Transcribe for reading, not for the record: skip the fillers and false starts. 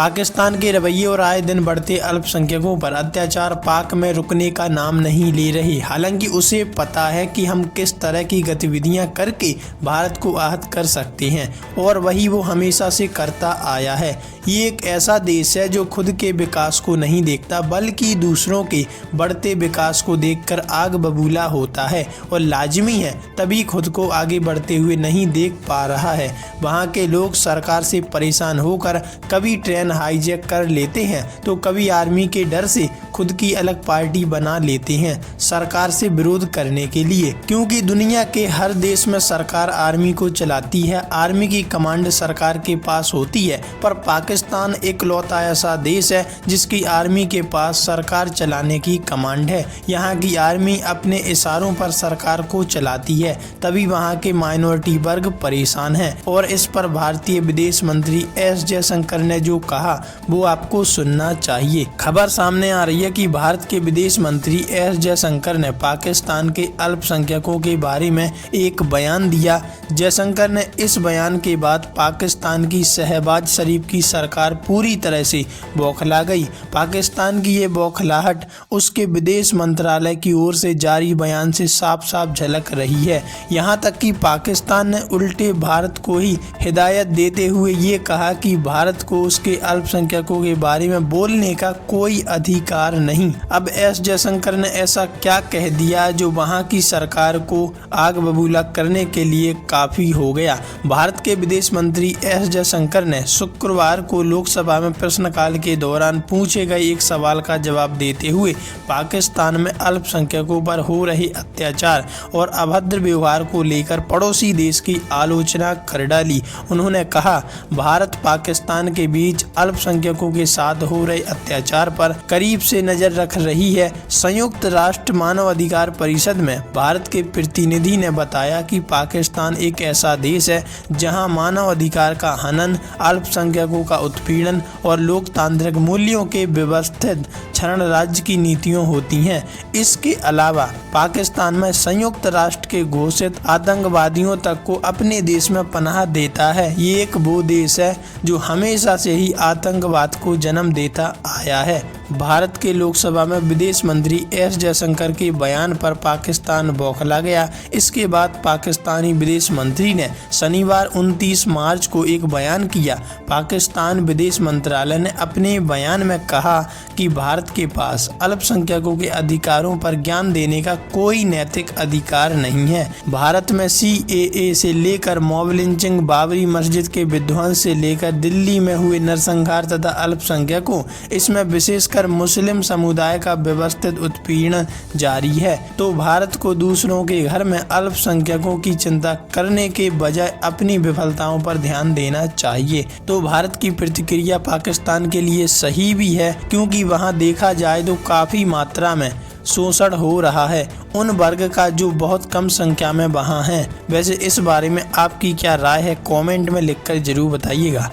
पाकिस्तान के रवैये और आए दिन बढ़ते अल्पसंख्यकों पर अत्याचार पाक में रुकने का नाम नहीं ले रहे। हालांकि उसे पता है कि हम किस तरह की गतिविधियां करके भारत को आहत कर सकते हैं और वही वो हमेशा से करता आया है। ये एक ऐसा देश है जो खुद के विकास को नहीं देखता बल्कि दूसरों के बढ़ते विकास को देखकर आग बबूला होता है और लाजमी है तभी खुद को आगे बढ़ते हुए नहीं देख पा रहा है। वहाँ के लोग सरकार से परेशान होकर कभी ट्रेन हाईजैक कर लेते हैं तो कभी आर्मी के डर से खुद की अलग पार्टी बना लेते हैं सरकार से विरोध करने के लिए, क्योंकि दुनिया के हर देश में सरकार आर्मी को चलाती है, आर्मी की कमांड सरकार के पास होती है। पर पाकिस्तान इकलौता ऐसा देश है जिसकी आर्मी के पास सरकार चलाने की कमांड है। यहाँ की आर्मी अपने इशारों पर सरकार को चलाती है, तभी वहाँ के माइनॉरिटी वर्ग परेशान है। और इस पर भारतीय विदेश मंत्री एस जयशंकर ने जो कहा वो आपको सुनना चाहिए। खबर सामने आ रही है कि भारत के विदेश मंत्री एस जयशंकर ने पाकिस्तान के अल्पसंख्यकों के बारे में एक बयान दिया। जयशंकर ने इस बयान के बाद पाकिस्तान की शहबाज शरीफ की सरकार पूरी तरह से बौखला गई। पाकिस्तान की ये बौखलाहट उसके विदेश मंत्रालय की ओर से जारी बयान से साफ साफ झलक रही है। यहाँ तक कि पाकिस्तान ने उल्टे भारत को ही हिदायत देते हुए ये कहा कि भारत को उसके अल्पसंख्यकों के बारे में बोलने का कोई अधिकार नहीं। अब एस जयशंकर ने ऐसा क्या कह दिया जो वहां की सरकार को आग बबूला करने के लिए काफी हो गया। भारत के विदेश मंत्री एस जयशंकर ने शुक्रवार को लोकसभा में प्रश्नकाल के दौरान पूछे गए एक सवाल का जवाब देते हुए पाकिस्तान में अल्पसंख्यकों पर हो रहे अत्याचार और अभद्र व्यवहार को लेकर पड़ोसी देश की आलोचना कर डाली। उन्होंने कहा, भारत पाकिस्तान के बीच अल्पसंख्यकों के साथ हो रहे अत्याचार पर करीब से नजर रख रही है। संयुक्त राष्ट्र मानव अधिकार परिषद में भारत के प्रतिनिधि ने बताया कि पाकिस्तान एक ऐसा देश है जहां मानव अधिकार का हनन, अल्पसंख्यकों का उत्पीड़न और लोकतांत्रिक मूल्यों के व्यवस्थित क्षरण राज्य की नीतियां होती हैं। इसके अलावा पाकिस्तान में संयुक्त राष्ट्र के घोषित आतंकवादियों तक को अपने देश में पनाह देता है। ये एक वो देश है जो हमेशा से ही आतंकवाद को जन्म देता आया है। भारत के लोकसभा में विदेश मंत्री एस जयशंकर के बयान पर पाकिस्तान बौखला गया। इसके बाद पाकिस्तानी विदेश मंत्री ने शनिवार 29 मार्च को एक बयान किया। पाकिस्तान विदेश मंत्रालय ने अपने बयान में कहा कि भारत के पास अल्पसंख्यकों के अधिकारों पर ज्ञान देने का कोई नैतिक अधिकार नहीं है। भारत में CAA से लेकर मॉब लिंचिंग, बाबरी मस्जिद के विध्वंस से लेकर दिल्ली में हुए नरसंहार तथा अल्पसंख्यकों, इसमें विशेषकर मुस्लिम समुदाय का व्यवस्थित उत्पीड़न जारी है। तो भारत को दूसरों के घर में अल्पसंख्यकों की चिंता करने के बजाय अपनी विफलताओं पर ध्यान देना चाहिए। तो भारत की प्रतिक्रिया पाकिस्तान के लिए सही भी है, क्योंकि वहां देखा जाए तो काफी मात्रा में शोषण हो रहा है उन वर्ग का जो बहुत कम संख्या में वहां हैं। वैसे इस बारे में आपकी क्या राय है, कमेंट में लिखकर जरूर बताइएगा।